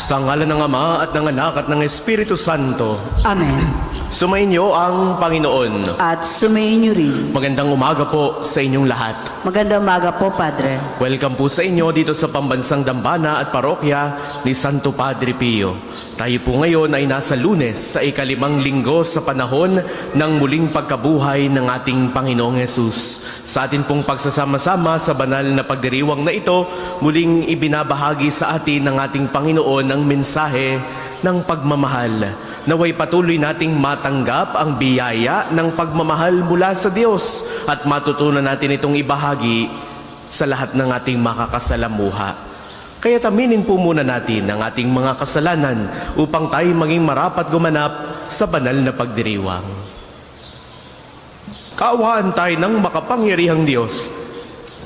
Sa ngalan ng Ama at ng Anak at ng Espiritu Santo. Amen. Sumainyo ang Panginoon. At sumayin niyo rin. Magandang umaga po sa inyong lahat. Magandang umaga po, Padre. Welcome po sa inyo dito sa Pambansang Dambana at Parokya ni Santo Padre Pio. Tayo po ngayon ay nasa Lunes sa ikalimang linggo sa panahon ng muling pagkabuhay ng ating Panginoong Hesus. Sa atin pong pagsasama-sama sa banal na pagdiriwang na ito, muling ibinabahagi sa atin ng ating Panginoon ang mensahe ng pagmamahal. Naway patuloy nating matanggap ang biyaya ng pagmamahal mula sa Diyos at matutunan natin itong ibahagi sa lahat ng ating makakasalamuha. Kaya aminin po muna natin ang ating mga kasalanan upang tayo maging marapat gumanap sa banal na pagdiriwang. Kaawaan tayo ng makapangyarihang Diyos.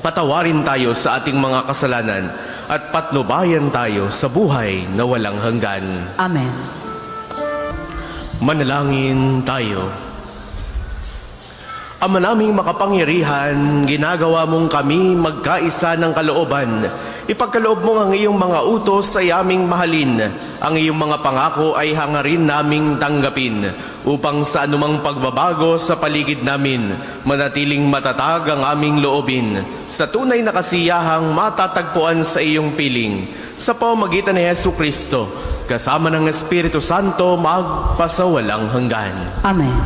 Patawarin tayo sa ating mga kasalanan at patnubayan tayo sa buhay na walang hanggan. Amen. Manalangin tayo. Ama naming makapangyarihan, ginagawa mong kami magkaisa ng kalooban. Ipagkaloob mo ang iyong mga utos ay aming mahalin. Ang iyong mga pangako ay hangarin naming tanggapin, upang sa anumang pagbabago sa paligid namin, manatiling matatag ang aming loobin. Sa tunay na kasiyahang matatagpuan sa iyong piling, sa pamamagitan ni Jesucristo, kasama ng Espiritu Santo, magpasawalang hanggan. Amen.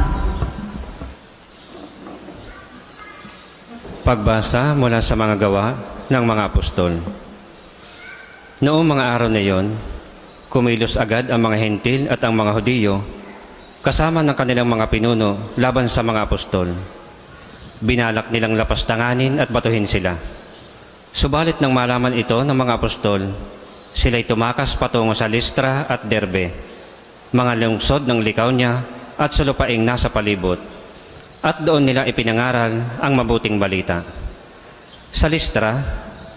Pagbasa mula sa mga gawa ng mga apostol. Noong mga araw na iyon, kumilos agad ang mga hentil at ang mga Hudiyo, kasama ng kanilang mga pinuno laban sa mga apostol. Binalak nilang lapastanganin at batuhin sila. Subalit nang malaman ito ng mga apostol, sila'y tumakas patungo sa Listra at Derbe, mga lungsod ng Lycaonia at sa lupaing nasa palibot, at doon nila ipinangaral ang mabuting balita. Sa Listra,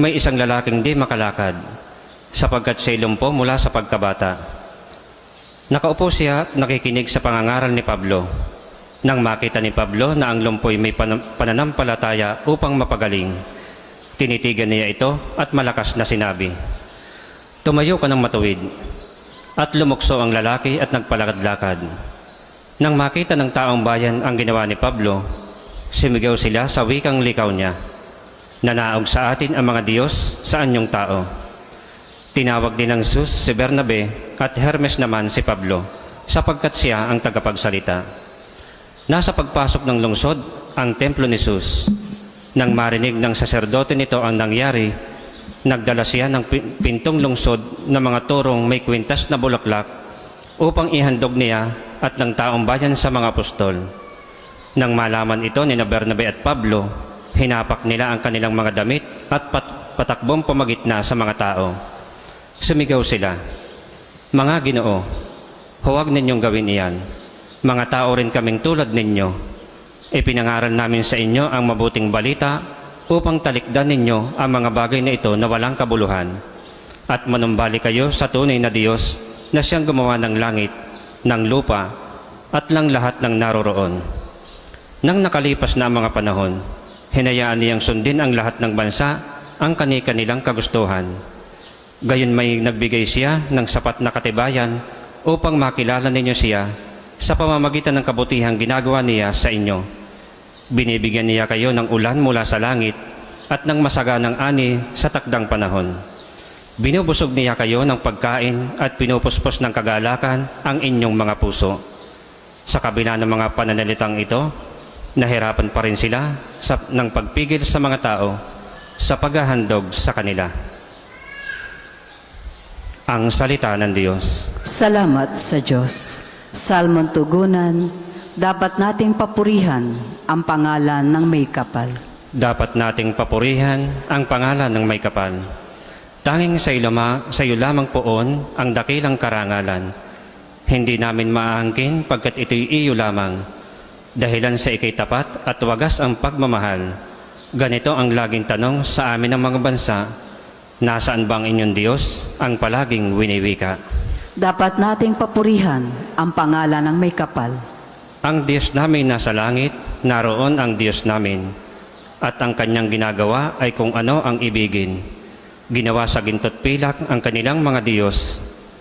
may isang lalaking di makalakad, sapagkat siya'y lumpo mula sa pagkabata. Nakaupo siya at nakikinig sa pangangaral ni Pablo. Nang makita ni Pablo na ang lumpo'y may pananampalataya upang mapagaling, tinitigan niya ito at malakas na sinabi, "Tumayo ka ng matuwid." At lumukso ang lalaki at nagpalakad-lakad. Nang makita ng taong bayan ang ginawa ni Pablo, sumigaw sila sa wikang Lycaonia, "Nanaog sa atin ang mga Diyos sa anyong tao." Tinawag nilang Zeus si Bernabe at Hermes naman si Pablo, sapagkat siya ang tagapagsalita. Nasa pagpasok ng lungsod ang templo ni Zeus. Nang marinig ng saserdote nito ang nangyari, nagdala siya ng pintong lungsod na mga turong may kwintas na bulaklak upang ihandog niya at ng taong bayan sa mga apostol. Nang malaman ito ni Bernabe at Pablo, hinapak nila ang kanilang mga damit at patakbong pumagitna sa mga tao. Sumigaw sila, "Mga Ginoo, huwag ninyong gawin iyan. Mga tao rin kaming tulad ninyo. Ipinangaral namin sa inyo ang mabuting balita upang talikdan ninyo ang mga bagay na ito na walang kabuluhan, at manumbalik kayo sa tunay na Diyos na siyang gumawa ng langit, ng lupa, at lang lahat ng naroroon." Nang nakalipas na ang mga panahon, hinayaan niyang sundin ang lahat ng bansa ang kani-kanilang kagustuhan. Gayon may nagbigay siya ng sapat na katibayan upang makilala ninyo siya sa pamamagitan ng kabutihang ginagawa niya sa inyo. Binibigyan niya kayo ng ulan mula sa langit at ng masaganang ani sa takdang panahon. Binubusog niya kayo ng pagkain at pinupuspos ng kagalakan ang inyong mga puso. Sa kabila ng mga pananalitang ito, nahirapan pa rin sila ng pagpigil sa mga tao sa paghahandog sa kanila. Ang salita ng Diyos. Salamat sa Diyos. Salmon tugunan, dapat nating papurihan ang pangalan ng may kapal. Dapat nating papurihan ang pangalan ng may kapal. Tanging sa iyo lamang poon ang dakilang karangalan. Hindi namin maaangkin pagkat ito'y iyo lamang. Dahilan sa ikay tapat at wagas ang pagmamahal. Ganito ang laging tanong sa amin ng mga bansa, nasaan ba ang inyong Diyos, ang palaging winiwika? Dapat nating papurihan ang pangalan ng may kapal. Ang Diyos namin nasa langit, naroon ang Diyos namin. At ang kanyang ginagawa ay kung ano ang ibigin. Ginawa sa ginto't pilak ang kanilang mga Diyos.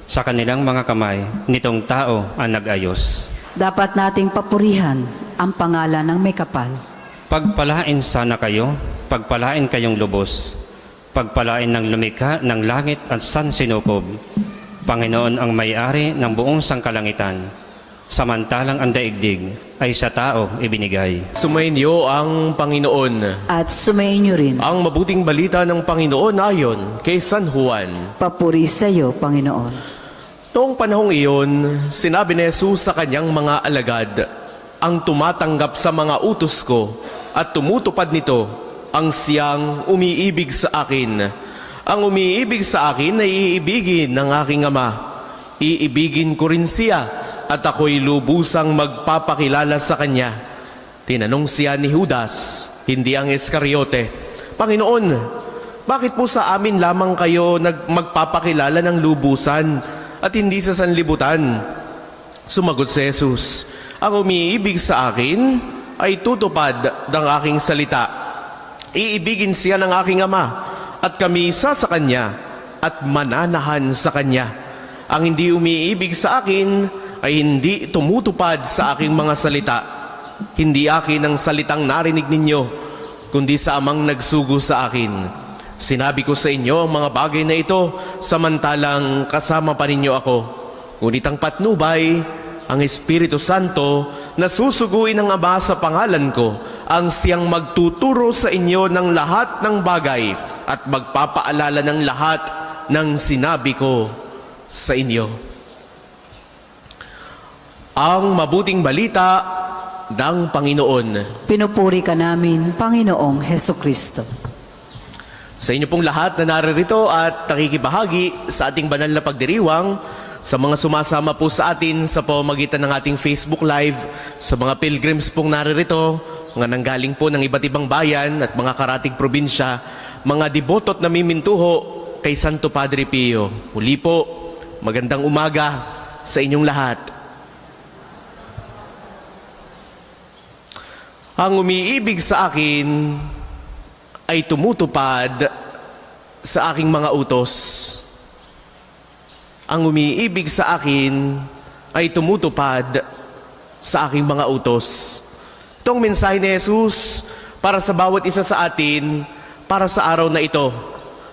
sa kanilang mga kamay nitong tao ang nag-ayos. Dapat nating papurihan ang pangalan ng may kapal. Pagpalain sana kayo, pagpalain kayong lubos, pagpalain ng lumikha ng langit at sansinukob. Panginoon ang may-ari ng buong sangkalangitan, samantalang ang daigdig ay sa tao ibinigay. Sumainyo ang Panginoon. At sumayin niyo rin. Ang mabuting balita ng Panginoon ayon kay San Juan. Papuri sa iyo, Panginoon. Noong panahong iyon, sinabi ni Jesus sa kanyang mga alagad, ang tumatanggap sa mga utos ko at tumutupad nito, ang siyang umiibig sa akin. Ang umiibig sa akin ay iibigin ng aking Ama. Iibigin ko rin siya at ako'y lubusang magpapakilala sa kanya. Tinanong siya ni Judas, hindi ang Iscariote, Panginoon, bakit po sa amin lamang kayo magpapakilala ng lubusan at hindi sa sanlibutan? Sumagot si Jesus, ang umiibig sa akin ay tutupad ng aking salita. Iibigin siya ng aking Ama at kami isa sa kanya at mananahan sa kanya. Ang hindi umiibig sa akin ay hindi tumutupad sa aking mga salita. Hindi akin ang salitang narinig ninyo, kundi sa Amang nagsugo sa akin. Sinabi ko sa inyo ang mga bagay na ito, samantalang kasama pa ninyo ako. Ngunit ang patnubay, ang Espiritu Santo, na susuguin ng Ama sa pangalan ko, ang siyang magtuturo sa inyo ng lahat ng bagay at magpapaalala ng lahat ng sinabi ko sa inyo. Ang mabuting balita ng Panginoon. Pinupuri ka namin, Panginoong Heso Kristo. Sa inyo pong lahat na naririto at nakikibahagi sa ating banal na pagdiriwang, sa mga sumasama po sa atin sa pamamagitan ng ating Facebook Live, sa mga pilgrims pong naririto, mga nanggaling po ng iba't ibang bayan at mga karatig probinsya, mga deboto't namimintuho kay Santo Padre Pio. Muli po, magandang umaga sa inyong lahat. Ang umiibig sa akin ay tumutupad sa aking mga utos. Ang umiibig sa akin ay tumutupad sa aking mga utos. Itong mensahe ni Jesus para sa bawat isa sa atin, para sa araw na ito.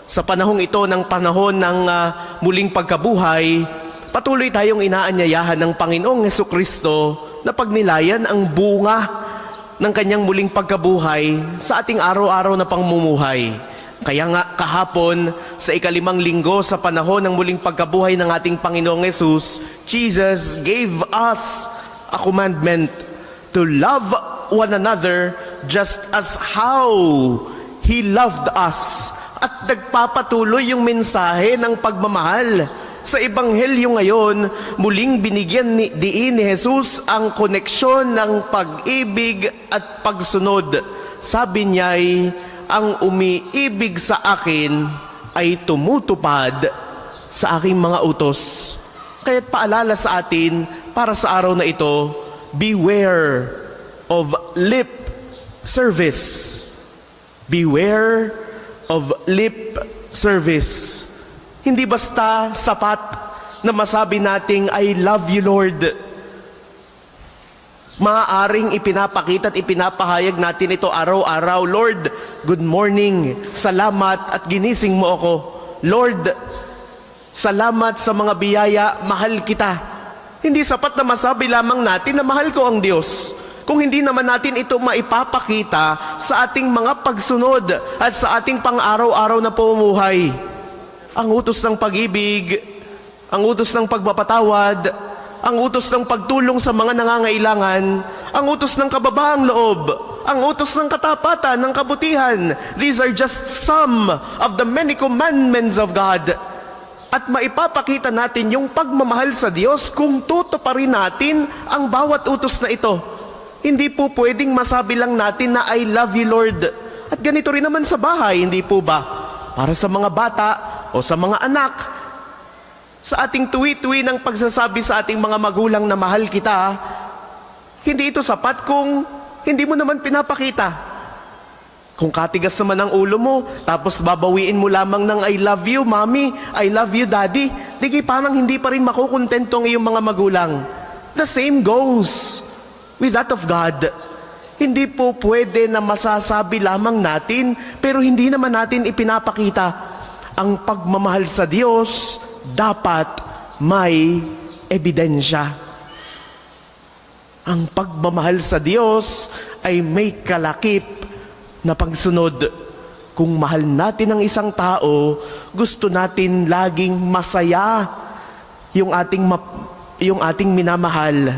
Sa panahong ito, ng panahon ng muling pagkabuhay, patuloy tayong inaanyayahan ng Panginoong Hesukristo na pagnilayan ang bunga ng kanyang muling pagkabuhay sa ating araw-araw na pamumuhay. Kaya nga kahapon sa ika-5 linggo sa panahon ng muling pagkabuhay ng ating Panginoong Jesus, Jesus gave us a commandment to love one another just as how He loved us. At nagpapatuloy yung mensahe ng pagmamahal. Sa Ebanghelyo ngayon, muling binigyan diin ni Jesus ang koneksyon ng pag-ibig at pagsunod. Sabi niya ay, ang umiibig sa akin ay tumutupad sa aking mga utos. Kaya't paalala sa atin, para sa araw na ito, beware of lip service. Beware of lip service. Hindi basta sapat na masabi nating, I love you, Lord. Maaaring ipinapakita at ipinapahayag natin ito araw-araw. Lord, good morning, salamat at ginising mo ako. Lord, salamat sa mga biyaya, mahal kita. Hindi sapat na masabi lamang natin na mahal ko ang Diyos, kung hindi naman natin ito maipapakita sa ating mga pagsunod at sa ating pang-araw-araw na pamumuhay. Ang utos ng pag-ibig, ang utos ng pagpapatawad, ang utos ng pagtulong sa mga nangangailangan, ang utos ng kababaang loob, ang utos ng katapatan, ng kabutihan. These are just some of the many commandments of God. At maipapakita natin yung pagmamahal sa Diyos kung tutuparin natin ang bawat utos na ito. Hindi po pwedeng masabi lang natin na I love you, Lord. At ganito rin naman sa bahay, hindi po ba? Para sa mga bata o sa mga anak, sa ating tuwi-tuwi ng pagsasabi sa ating mga magulang na mahal kita, hindi ito sapat kung hindi mo naman pinapakita. Kung katigas naman ang ulo mo, tapos babawiin mo lamang ng I love you, mommy, I love you, daddy, di parang hindi pa rin makukontento ang iyong mga magulang. The same goes with that of God. Hindi po pwede na masasabi lamang natin, pero hindi naman natin ipinapakita. Ang pagmamahal sa Diyos dapat may ebidensya. Ang pagmamahal sa Diyos ay may kalakip na pagsunod. Kung mahal natin ang isang tao, gusto natin laging masaya yung ating minamahal.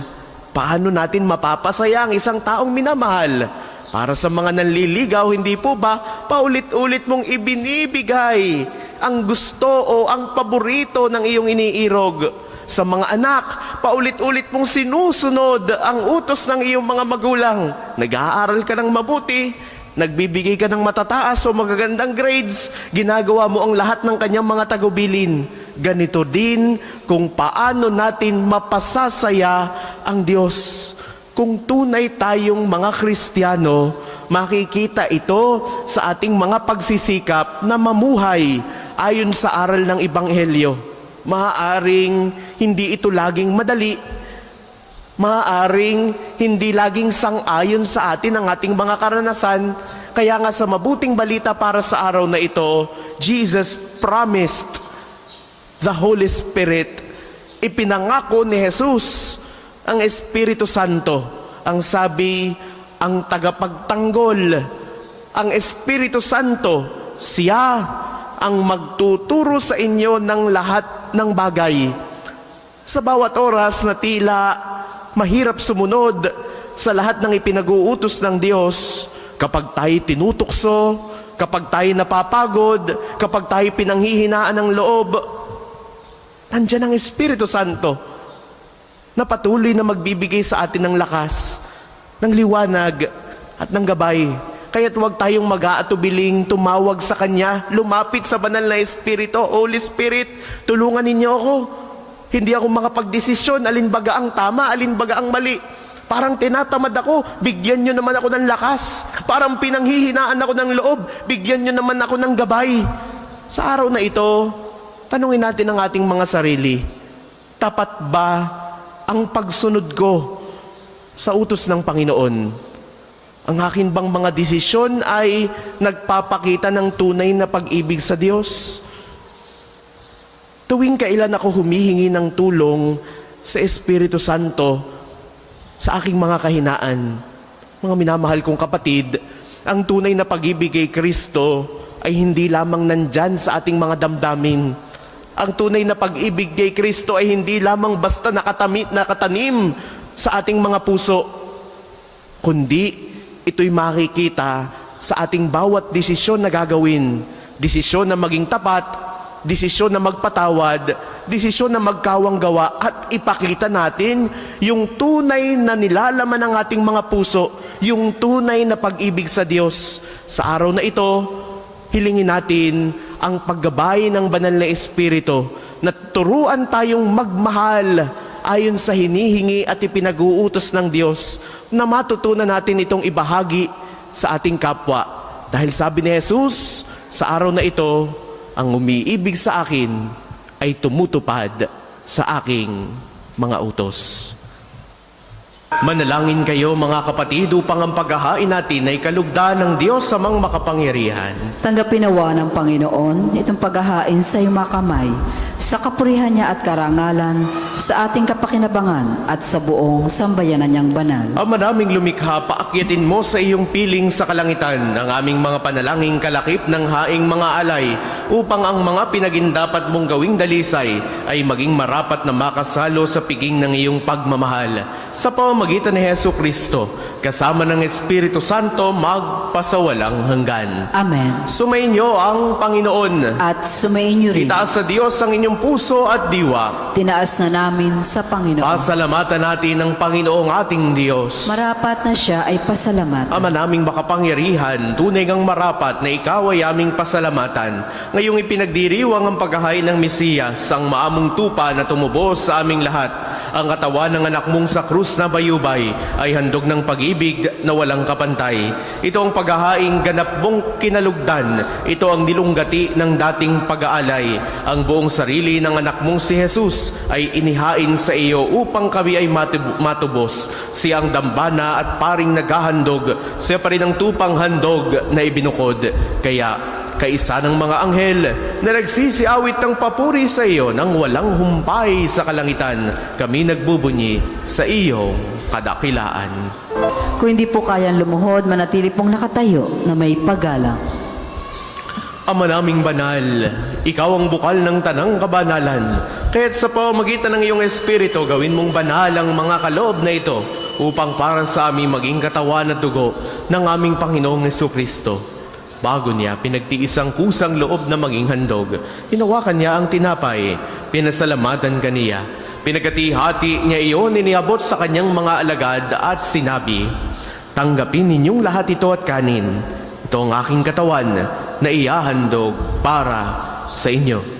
Paano natin mapapasaya ang isang taong minamahal? Para sa mga nanliligaw, hindi po ba paulit-ulit mong ibinibigay ang gusto o ang paborito ng iyong iniirog? Sa mga anak, paulit-ulit mong sinusunod ang utos ng iyong mga magulang. Nag-aaral ka ng mabuti, nagbibigay ka ng matataas o magagandang grades, ginagawa mo ang lahat ng kanyang mga tagubilin. Ganito din kung paano natin mapasasaya ang Diyos. Kung tunay tayong mga Kristiyano, makikita ito sa ating mga pagsisikap na mamuhay ayon sa aral ng Ebanghelyo. Maaaring hindi ito laging madali, maaaring hindi laging sang-ayon sa atin ang ating mga karanasan. Kaya nga sa mabuting balita para sa araw na ito, Jesus promised the Holy Spirit. Ipinangako ni Jesus ang Espiritu Santo. Ang sabi, ang tagapagtanggol, ang Espiritu Santo, siya ang magtuturo sa inyo ng lahat ng bagay. Sa bawat oras na tila mahirap sumunod sa lahat ng ipinag-uutos ng Diyos, kapag tayo tinutukso, kapag tayo napapagod, kapag tayo pinanghihinaan ng loob, nandiyan ang Espiritu Santo na patuloy na magbibigay sa atin ng lakas, ng liwanag at ng gabay. Kaya't huwag tayong mag-aatubiling tumawag sa Kanya, lumapit sa banal na Espiritu. Holy Spirit, tulungan ninyo ako. Hindi ako makapagdesisyon, alin baga ang tama, alin baga ang mali. Parang tinatamad ako, bigyan nyo naman ako ng lakas. Parang pinanghihinaan ako ng loob, bigyan nyo naman ako ng gabay. Sa araw na ito, tanungin natin ang ating mga sarili, tapat ba ang pagsunod ko sa utos ng Panginoon? Ang akin bang mga desisyon ay nagpapakita ng tunay na pag-ibig sa Diyos? Tuwing kailan ako humihingi ng tulong sa Espiritu Santo sa aking mga kahinaan, mga minamahal kong kapatid, ang tunay na pag-ibig kay Kristo ay hindi lamang nandyan sa ating mga damdamin. Ang tunay na pag-ibig kay Kristo ay hindi lamang basta nakatanim sa ating mga puso, kundi ito'y makikita sa ating bawat desisyon na gagawin. Desisyon na maging tapat, desisyon na magpatawad, desisyon na magkawang gawa, at ipakita natin yung tunay na nilalaman ng ating mga puso, yung tunay na pag-ibig sa Diyos. Sa araw na ito, hilingin natin ang paggabay ng banal na Espiritu na turuan tayong magmahal ayon sa hinihingi at ipinag-uutos ng Diyos, na matutunan natin itong ibahagi sa ating kapwa. Dahil sabi ni Jesus, sa araw na ito, ang umiibig sa akin ay tumutupad sa aking mga utos. Manalangin kayo mga kapatid upang ang paghahain natin ay kalugdan ng Diyos amang makapangyarihan. Tanggapin nawa ng Panginoon itong paghahain sa iyong mga kamay, sa kapurihan niya at karangalan, sa ating kapakinabangan at sa buong sambayanan niyang banal. Ama naming lumikha, paakyatin mo sa iyong piling sa kalangitan ang aming mga panalangin kalakip ng haing mga alay, upang ang mga pinagindapat mong gawing dalisay ay maging marapat na makasalo sa piging ng iyong pagmamahal. Sa pamamagitan ni Hesu Kristo, kasama ng Espiritu Santo, magpasawalang hanggan. Amen. Sumainyo ang Panginoon. At sumainyo rin. Itaas sa Diyos ang inyong puso at diwa. Tinaas na namin sa Panginoon. Pasalamatan natin ang Panginoong ating Diyos. Marapat na siya ay pasalamatan. Ama naming makapangyarihan, tunay ngang marapat na ikaw ay aming pasalamatan. Ngayong ipinagdiriwang ang paghahain ng Mesiyas, ang maamong tupa na tumubos sa aming lahat. Ang katawan ng anak mong sa krus na bayubay ay handog ng pag-ibig na walang kapantay. Ito ang paghahaing ganap mong kinalugdan. Ito ang nilunggati ng dating pag-aalay. Ang buong sarili ng anak mong si Jesus ay inihain sa iyo upang kami ay matubos. Siya ang dambana at paring naghahandog. Siya pa rin ang tupang handog na ibinukod. Kaya kaisa ng mga anghel na nagsisiawit ng papuri sa iyo nang walang humpay sa kalangitan, kami nagbubunyi sa iyong kadakilaan. Kung hindi po kayang lumuhod, manatili pong nakatayo na may paggalang. Ama naming banal, ikaw ang bukal ng tanang kabanalan. Kaya't sa pamamagitan ng iyong espiritu, gawin mong banal ang mga kaloob na ito upang para sa aming maging katawan at dugo ng aming Panginoong Jesucristo. Bago niya pinagtiis ang kusang loob na maging handog, hinawakan niya ang tinapay, pinasalamatan kaniya. Pinagkati-hati niya iyon, iniabot sa kanyang mga alagad at sinabi, "Tanggapin ninyong lahat ito at kanin. Ito ang aking katawan na ihahandog para sa inyo."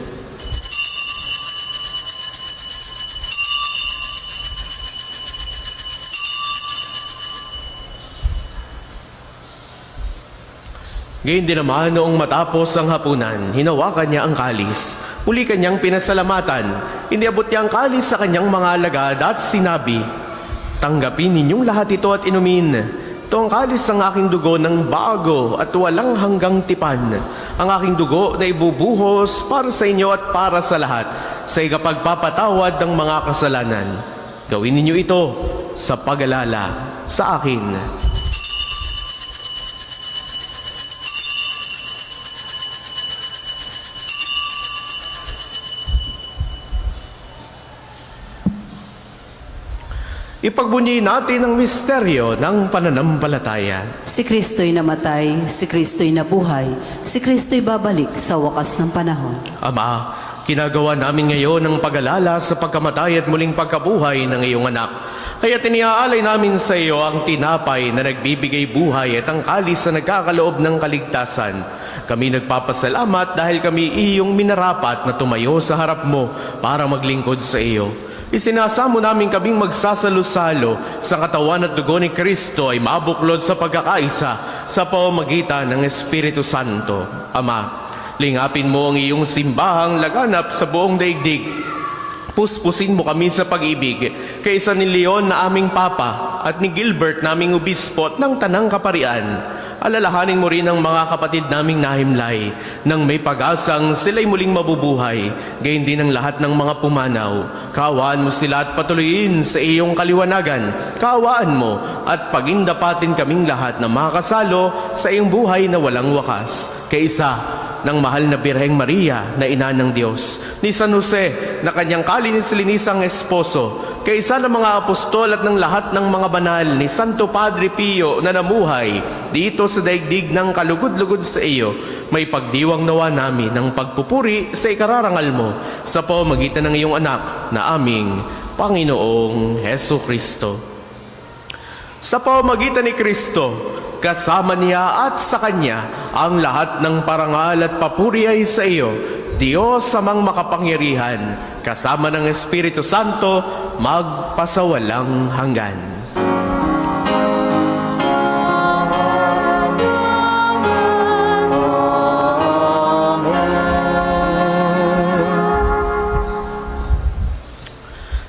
Gayun din naman noong matapos ang hapunan, hinawakan niya ang kalis. Muli kanyang pinasalamatan. Iniabot niya ang kalis sa kanyang mga alagad at sinabi, "Tanggapin ninyong lahat ito at inumin. Ito ang kalis ng aking dugo ng bago at walang hanggang tipan. Ang aking dugo na ibubuhos para sa inyo at para sa lahat sa ikapagpapatawad ng mga kasalanan. Gawin ninyo ito sa pag-alala sa akin." Ipagbunyi natin ang misteryo ng pananampalataya. Si Kristo'y namatay, si Kristo'y nabuhay, si Kristo'y babalik sa wakas ng panahon. Ama, ginagawa namin ngayon ang pag-alala sa pagkamatay at muling pagkabuhay ng iyong anak. Kaya tiniaalay namin sa iyo ang tinapay na nagbibigay buhay at ang kalis na nagkakaloob ng kaligtasan. Kami nagpapasalamat dahil kami iyong minarapat na tumayo sa harap mo para maglingkod sa iyo. Isinasamo namin kaming magsasalo-salo sa katawan at dugo ni Kristo ay mabuklod sa pagkakaisa sa pamamagitan ng Espiritu Santo. Ama, lingapin mo ang iyong simbahang laganap sa buong daigdig. Puspusin mo kami sa pag-ibig, kaysa ni Leon na aming Papa at ni Gilbert naming Obispo ng Tanang Kaparian. Alalahanin mo rin ang mga kapatid naming nahimlay nang may pag-asang sila'y muling mabubuhay, gayon din ang lahat ng mga pumanaw. Kaawaan mo sila at patuloyin sa iyong kaliwanagan. Kaawaan mo at pagindapatin kaming lahat na makasalo sa iyong buhay na walang wakas. Kaisa ng mahal na Birheng Maria na ina ng Diyos, ni San Jose na kanyang kalinis-linisang esposo, kaisa ng mga apostol at ng lahat ng mga banal, ni Santo Padre Pio na namuhay dito sa daigdig ng kalugod-lugod sa iyo, may pagdiwang nawa namin ng pagpupuri sa ikararangal mo sa pamamagitan ng iyong anak na aming Panginoong Heso Kristo. Sa pamamagitan ni Kristo, kasama niya at sa Kanya, ang lahat ng parangal at papuri ay sa iyo, Diyos amang makapangyarihan, kasama ng Espiritu Santo, magpasawalang hanggan.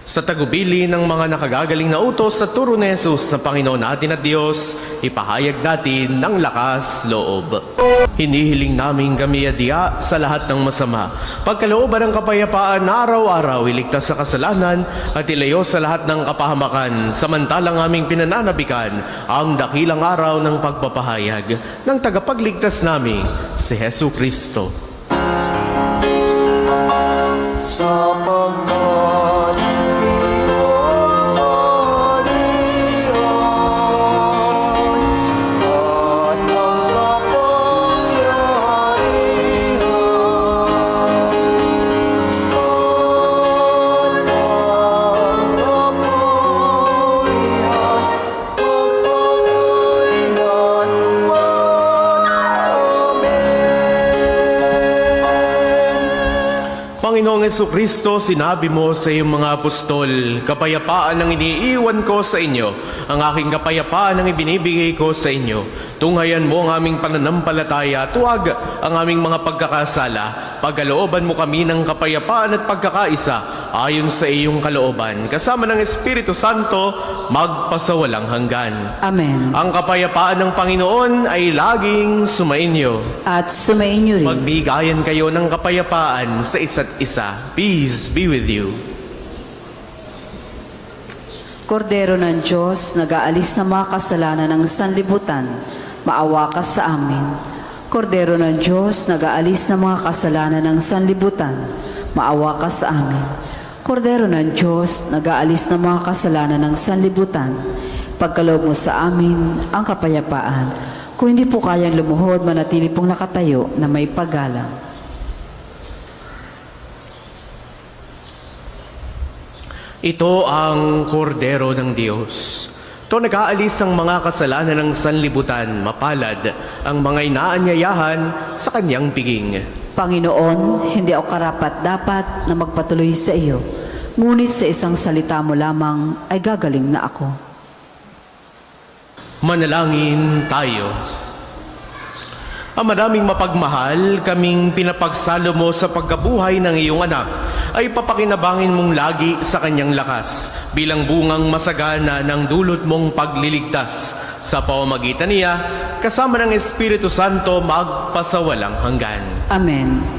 Sa tagubili ng mga nakagagaling na utos sa turo ni Jesus sa Panginoon natin at Diyos, ipahayag natin ng lakas loob. Hinihiling namin kami adya sa lahat ng masama. Pagkalooban ng kapayapaan na araw-araw, iligtas sa kasalanan at ilayo sa lahat ng kapahamakan, samantalang aming pinananabikan ang dakilang araw ng pagpapahayag ng tagapagligtas namin, si Hesu Kristo. Sa Panginoong Hesukristo, sinabi mo sa iyong mga apostol, kapayapaan ang iniiwan ko sa inyo, ang aking kapayapaan ang ibinibigay ko sa inyo. Tunghayan mo ang aming pananampalataya, tuwag ang aming mga pagkakasala. Pagkalooban mo kami ng kapayapaan at pagkakaisa ayon sa iyong kalooban. Kasama ng Espiritu Santo, magpasawalang hanggan. Amen. Ang kapayapaan ng Panginoon ay laging sumainyo. At sumainyo rin. Magbigayan kayo ng kapayapaan sa isa't isa. Peace be with you. Kordero ng Diyos, nag-aalis ng mga kasalanan ng sanlibutan, maawa ka sa amin. Kordero ng Diyos, nag-aalis ng mga kasalanan ng sanlibutan, maawa ka sa amin. Kordero ng Diyos, nag-aalis ng mga kasalanan ng sanlibutan, pagkaloob mo sa amin ang kapayapaan. Kung hindi po kayang lumuhod, manatili pong nakatayo na may paggalang. Ito ang kordero ng Diyos. Ito nag-aalis ang mga kasalanan ng sanlibutan, mapalad ang mga inaanyayahan sa kanyang piging. Panginoon, hindi ako karapat-dapat na magpatuloy sa iyo, ngunit sa isang salita mo lamang ay gagaling na ako. Manalangin tayo. Ang maraming mapagmahal, kaming pinapagsalo mo sa pagkabuhay ng iyong anak, ay papakinabangin mong lagi sa kanyang lakas, bilang bungang masagana ng dulot mong pagliligtas. Sa pamamagitan niya, kasama ng Espiritu Santo, magpasawalang hanggan. Amen.